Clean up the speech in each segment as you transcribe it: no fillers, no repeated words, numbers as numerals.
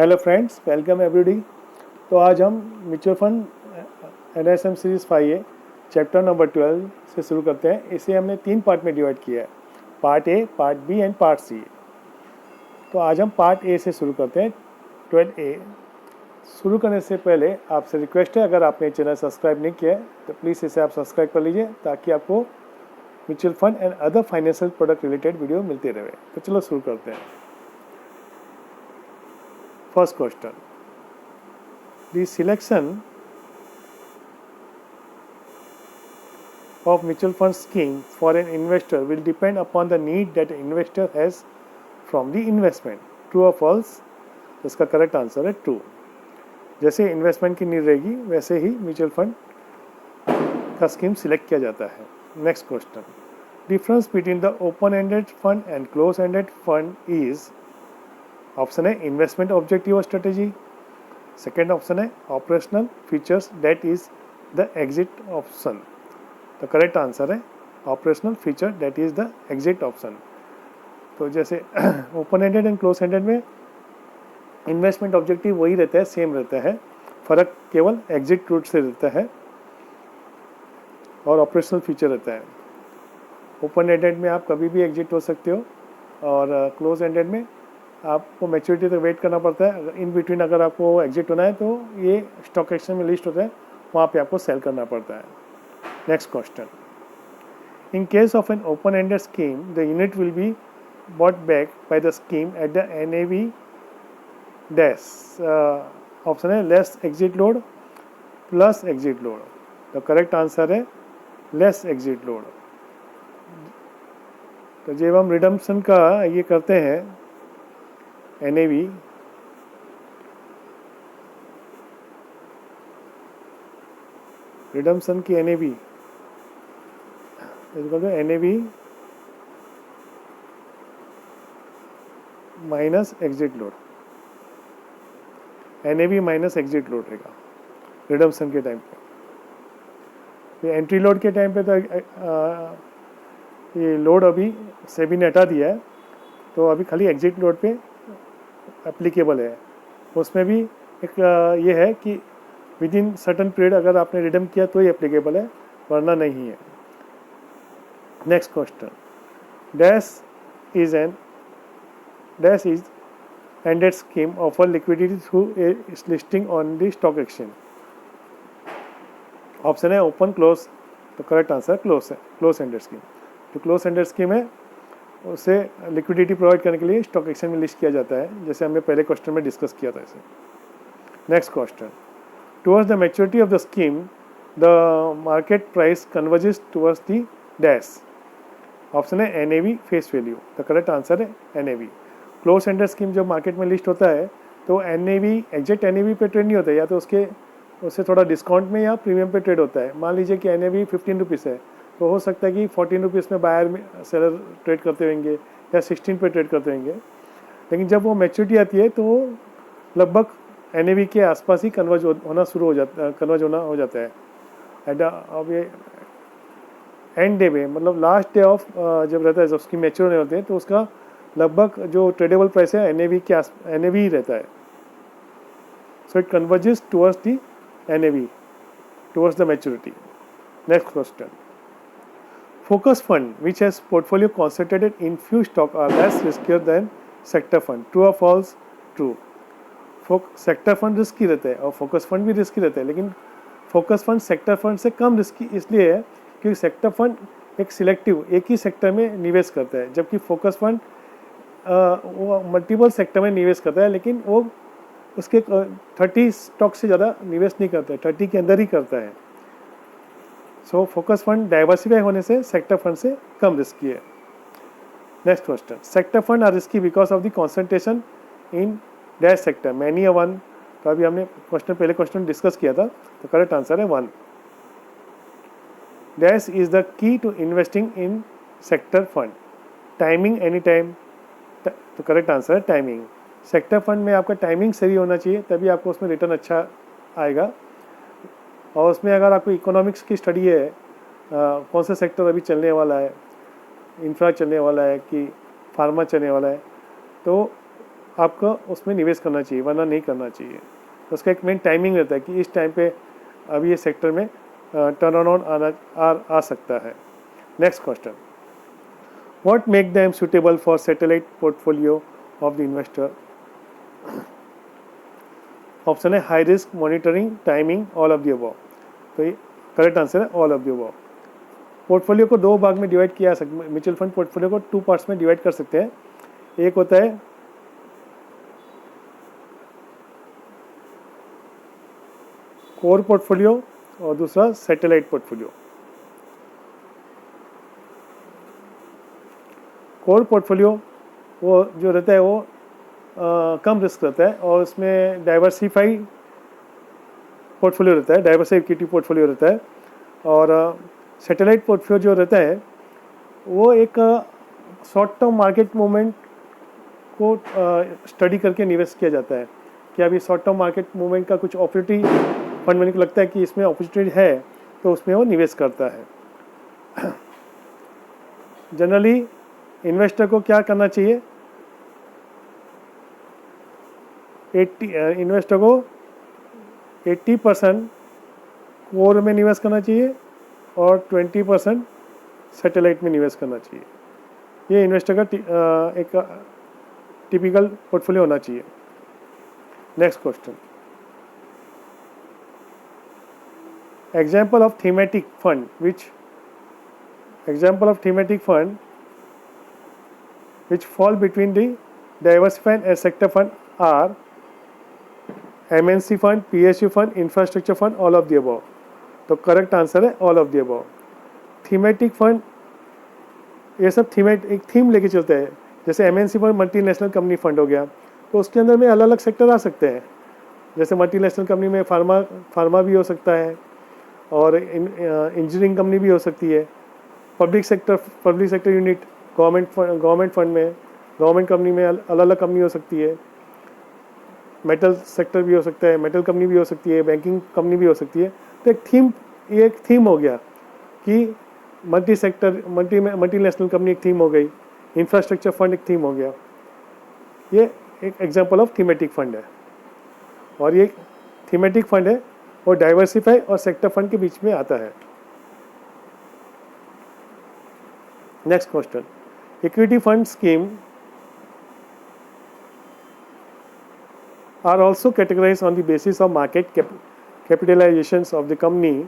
Hello friends, welcome every day. तो आज हम mutual fund NSM series 5 chapter number 12 से शुरू करते हैं। इसे हमने 3 पार्ट में डिवाइड किया है, part A, part B and part C. तो आज हम पार्ट ए से शुरू करते हैं, 12A। शुरू करने से पहले आपसे रिक्वेस्ट है, अगर आपने चैनल सब्सक्राइब नहीं किया है तो प्लीज़ इसे आप सब्सक्राइब कर लीजिए, ताकि आपको mutual fund and other financial product related video मिलते रहे। तो चलो शुरू करते हैं। First question, the selection of mutual fund scheme for an investor will depend upon the need that the investor has from the investment. True or false? इसका correct answer है true. जैसे इन्वेस्टमेंट की नीड रहेगी वैसे ही mutual fund का scheme select किया जाता है। Next question, difference between the open ended fund and close ended fund is, option है इन्वेस्टमेंट ऑब्जेक्टिव और स्ट्रेटेजी, सेकेंड ऑप्शन है operational features that is the exit option. तो करेक्ट आंसर है operational feature that is the exit option. तो जैसे open ended and close ended में investment objective वही रहता है, सेम रहता है, फर्क केवल एग्जिट रूट से रहता है और ऑपरेशनल फीचर रहता है। ओपन एंडेड में आप कभी भी एग्जिट हो सकते हो और क्लोज एंडेड में आपको मैच्योरिटी तक वेट करना पड़ता है। इन बिटवीन अगर आपको एग्जिट होना है तो ये स्टॉक एक्सचेंज में लिस्ट होता है, वहाँ पे आपको सेल करना पड़ता है। Next question, in case of an open ended scheme the unit will be bought back by the scheme at the NAV dash. Option है less exit load plus exit load. तो करेक्ट आंसर है less exit load. तो जब हम redemption का ये करते हैं NAV, रिडम्पशन की NAV NAV minus exit load, NAV minus exit load रहेगा रिडम्पशन के टाइम पे। एंट्री लोड के टाइम पे तो ये लोड अभी सेबी ने हटा दिया है, तो अभी खाली एग्जिट लोड पे एप्लीकेबल है। उसमें भी एक ये है कि विद इन सर्टन पीरियड अगर आपने रिडम किया तो ही एप्लीकेबल है, वरना नहीं है। Next question, dash is ended scheme offer liquidity through it's listing on the stock exchange. Option है ओपन क्लोज। तो करेक्ट आंसर क्लोज है, क्लोज एंडेड स्कीम। जो क्लोज एंडेड स्कीम है उसे लिक्विडिटी प्रोवाइड करने के लिए स्टॉक एक्सचेंज में लिस्ट किया जाता है, जैसे हमने पहले क्वेश्चन में डिस्कस किया था इसे। Next question, towards the maturity of the scheme the market price converges towards the dash. Option है NAV face value. The correct answer है NAV। क्लोज एंडेड स्कीम जब मार्केट में लिस्ट होता है तो NAV एग्जैक्ट NAV पे trade नहीं होता है, या तो उससे थोड़ा डिस्काउंट में या प्रीमियम पे ट्रेड होता है। मान लीजिए कि NAV 15 रुपीज़ है, तो हो सकता है कि 14 रुपीज़ में बायर में सेलर ट्रेड करते होंगे या 16 पे ट्रेड करते होंगे, लेकिन जब वो मैच्योरिटी आती है तो लगभग NAV के आसपास ही कन्वर्ज होना हो जाता है। अब ये एंड डे में, मतलब लास्ट डे ऑफ जब रहता है, जब उसकी मैच्योर होने होते हैं, तो उसका लगभग जो ट्रेडेबल प्राइस है NAV ही रहता है। So it converges towards the NAV towards the maturity. Next question, focus fund which has portfolio concentrated in few stock are less riskier than sector fund. True or false? True. Sector fund risky रहता है और focus fund भी risky रहता है, लेकिन focus fund sector fund से कम risky इसलिए है क्योंकि सेक्टर फंड एक सिलेक्टिव एक ही सेक्टर में निवेश करता है, जबकि फोकस फंड वो मल्टीपल सेक्टर में निवेश करता है, लेकिन वो उसके 30 स्टॉक से ज़्यादा निवेश नहीं करता है, 30 के अंदर ही करता है। सो फोकस फंड डाइवर्सिफाई होने से सेक्टर फंड से कम रिस्की है। Next question, sector fund are risky because of the concentration in dash sector many या वन। तो अभी हमने पहले क्वेश्चन डिस्कस किया था, तो करेक्ट आंसर है 1। Dash is the key to investing in sector fund. Timing any time. तो करेक्ट आंसर है टाइमिंग। सेक्टर फंड में आपका टाइमिंग सही होना चाहिए, तभी आपको उसमें रिटर्न अच्छा आएगा। और उसमें अगर आपको इकोनॉमिक्स की स्टडी है, कौन सा सेक्टर अभी चलने वाला है, इंफ्रा चलने वाला है कि फार्मा चलने वाला है, तो आपको उसमें निवेश करना चाहिए, वरना नहीं करना चाहिए। तो उसका एक मेन टाइमिंग रहता है कि इस टाइम पे अभी ये सेक्टर में टर्न अराउंड आ सकता है। Next question, what make them suitable for satellite portfolio of the investor? Option है high risk, monitoring, timing, all of the above. तो ये करेक्ट आंसर है all of the above. Portfolio को दो भाग में डिवाइड किया सकते, म्यूचुअल फंड पोर्टफोलियो को 2 पार्ट्स में डिवाइड कर सकते हैं। एक होता है कोर पोर्टफोलियो और दूसरा सैटेलाइट पोर्टफोलियो। कोर पोर्टफोलियो वो जो रहता है वो कम रिस्क रहता है और उसमें डाइवर्सिफाई पोर्टफोलियो रहता है, डाइवर्सिफाई इक्विटी पोर्टफोलियो रहता है। और सैटेलाइट पोर्टफोलियो जो रहता है वो एक शॉर्ट टर्म मार्केट मूवमेंट को स्टडी करके निवेश किया जाता है कि अभी शॉर्ट टर्म मार्केट मूवमेंट का कुछ अपॉर्चुनिटी फंड मैनेजर को लगता है कि इसमें अपॉर्चुनिटी है तो उसमें वो निवेश करता है। जनरली इन्वेस्टर को क्या करना चाहिए, इन्वेस्टर को 80% कोर में निवेश करना चाहिए और 20% सैटेलाइट में निवेश करना चाहिए। ये इन्वेस्टर का एक टिपिकल पोर्टफोलियो होना चाहिए। Next question, example of thematic fund which fall between the diversified and sector fund are MNC fund, PSU fund, infrastructure fund, all of the above। तो करेक्ट आंसर है all of the above. Thematic fund ये सब एक theme लेके चलते हैं। जैसे MNC fund multinational company fund हो गया, तो उसके अंदर में अलग अलग सेक्टर आ सकते हैं। जैसे मल्टीनेशनल कंपनी में फार्मा भी हो सकता है और इंजीनियरिंग कंपनी भी हो सकती है। Public sector unit government fund में गवर्नमेंट कंपनी में अलग अलग कंपनी हो सकती है। मेटल सेक्टर भी हो सकता है, मेटल कंपनी भी हो सकती है, बैंकिंग कंपनी भी हो सकती है। तो ये एक थीम हो गया कि मल्टीनेशनल कंपनी एक थीम हो गई, इंफ्रास्ट्रक्चर फंड एक थीम हो गया। ये एक एग्जांपल ऑफ थीमेटिक फंड है और ये थीमेटिक फंड है और डाइवर्सिफाई और सेक्टर फंड के बीच में आता है। Next question, equity fund scheme are also categorized on the basis of market capitalizations of the company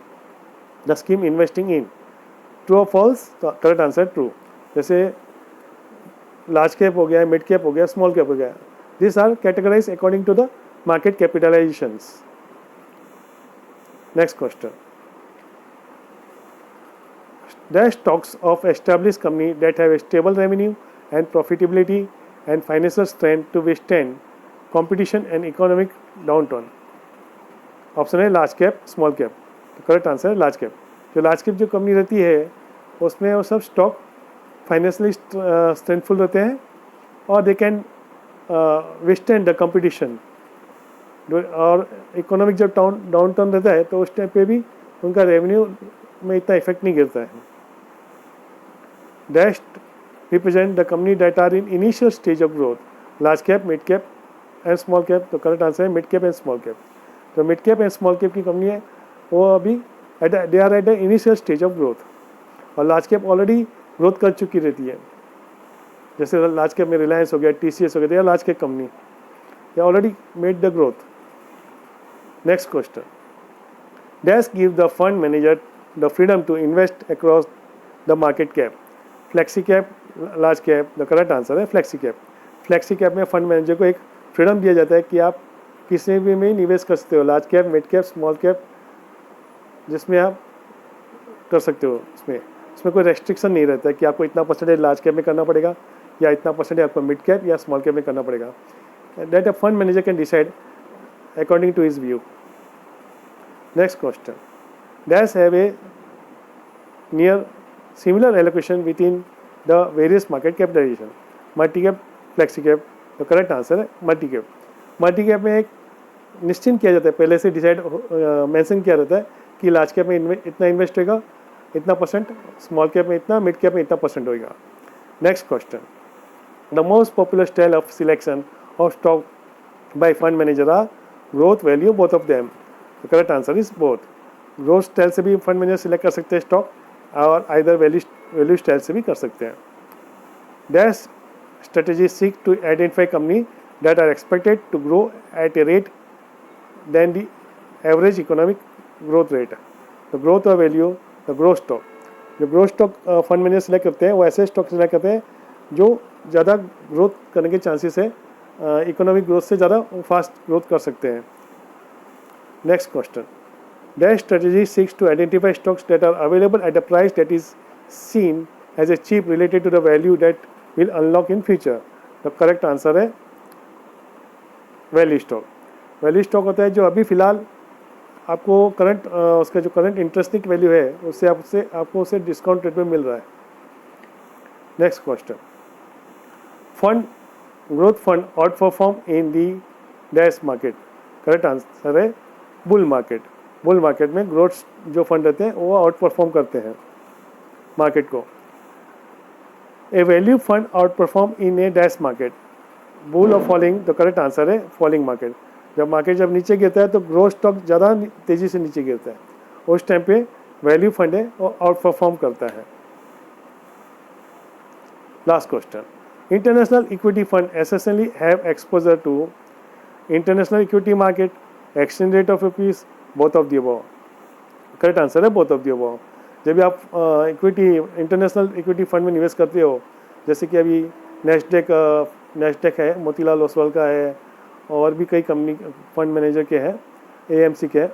the scheme investing in। True or false? Correct answer true. जैसे large cap हो गया, mid cap हो गया, small cap हो गया, this are categorize according to the market capitalisations. Next question, the stocks of established company that have a stable revenue and profitability and financial strength to withstand competition and economic downturn। Option है large cap, small cap. तो correct answer है large cap. जो large cap जो company रहती है उसमें वो सब स्टॉक फाइनेंशियली स्ट्रेंथफुल रहते हैं और they can withstand the competition. और इकोनॉमिक जब डाउन टर्न रहता है तो उस टाइम पे भी उनका रेवेन्यू में इतना इफेक्ट नहीं गिरता है। Dashed represent the company that are in initial stage of growth, large cap, mid cap and small cap. तो करेक्ट आंसर है mid cap and small cap. तो mid cap and small cap की company है वो अभी they are at the initial stage of growth और large cap already growth कर चुकी रहती है। जैसे लार्ज कैप में रिलायंस हो गया, TCS हो गया, they are large cap company, they already made the growth. Next question, dash give the fund manager the freedom to invest across the market cap, flexi cap, large cap. The correct answer है flexi cap. Flexi cap में fund manager को एक freedom दिया जाता है कि आप किसी भी में निवेश कर सकते हो, large cap, mid cap, small cap, जिसमें आप कर सकते हो। उसमें कोई रेस्ट्रिक्शन नहीं रहता है कि आपको इतना परसेंटेज लार्ज कैप में करना पड़ेगा या इतना परसेंटेज आपको मिड कैप या स्मॉल कैप में करना पड़ेगा। That a fund manager can decide according to his view. Next question, dash have a near similar allocation within the various market capitalization, multi cap, flexi cap. तो correct answer है multi cap. Multi cap में एक निश्चित किया जाता है, पहले से डिसाइड मेंशन किया रहता है कि लार्ज कैप में इतना इन्वेस्ट होगा, इतना परसेंट, स्मॉल कैप में इतना, मिड कैप में इतना परसेंट होगा। Next question, the most popular style of selection of stock by fund manager are growth value both of them. The correct answer is both. Growth style से भी fund manager select कर सकते हैं stock, और either value style से भी कर सकते हैं। Dash strategy seek to identify company that are expected to grow at a rate then the average economic growth rate. The growth और वैल्यू द ग्रोथ स्टॉक। जो growth stock fund manager select करते हैं वो ऐसे stock select करते हैं जो ज़्यादा ग्रोथ करने के चांसेस है, इकोनॉमिक ग्रोथ से ज़्यादा फास्ट ग्रोथ कर सकते हैं। Next question, dash strategy seeks to identify stocks that are available at a price that is seen as a cheap related to the value that will unlock in future. The correct answer है value stock. Value stock होता है जो अभी फ़िलहाल आपको current उसका जो current interesting value है उससे आपको उसे डिस्काउंट रेट में मिल रहा है। Next question, fund growth fund outperform in the dash market. Correct answer है बुल मार्केट। बुल मार्केट में ग्रोथ जो फंड रहते हैं वो आउट परफॉर्म करते हैं मार्केट को। A value fund outperform in a dash market. Bull और फॉलिंग, द करेक्ट आंसर है फॉलिंग मार्केट। जब मार्केट जब नीचे गिरता है तो ग्रोथ स्टॉक ज़्यादा तेज़ी से नीचे गिरता है, उस टाइम पे वैल्यू फंड है और आउट परफॉर्म करता है। Last question, international equity fund essentially have exposure to international equity market, exchange rate of rupees, both of the above. Correct answer है बोथ ऑफ द अबव। जब भी आप equity international equity fund में निवेश करते हो, जैसे कि अभी नेस्डेक है, मोतीलाल ओसवाल का है, और भी कई कंपनी फंड मैनेजर के हैं, एएमसी के हैं,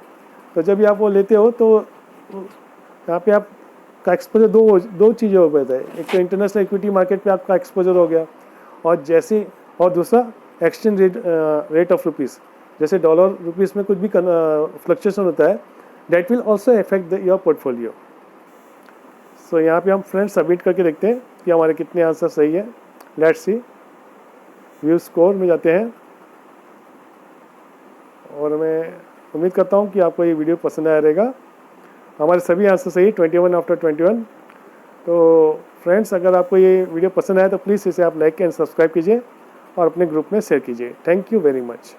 तो जब भी आप वो लेते हो तो यहाँ पे आपका एक्सपोजर दो चीज़ें हो पाता है। एक तो इंटरनेशनल इक्विटी मार्केट पे आपका एक्सपोजर हो गया, और दूसरा एक्सचेंज रेट ऑफ रुपीज़, जैसे डॉलर रुपीज़ में कुछ भी फ्लक्चुएशन होता है, that will also affect your portfolio. So यहाँ पे हम फ्रेंड्स सबमिट करके देखते हैं कि हमारे कितने आंसर सही है। लेट्स सी, व्यू स्कोर में जाते हैं, और मैं उम्मीद करता हूँ कि आपको ये वीडियो पसंद आया रहेगा। हमारे सभी आंसर सही, 21 आफ्टर 21। तो फ्रेंड्स, अगर आपको ये वीडियो पसंद आया तो प्लीज़ इसे आप लाइक एंड सब्सक्राइब कीजिए और अपने ग्रुप में शेयर कीजिए। Thank you very much.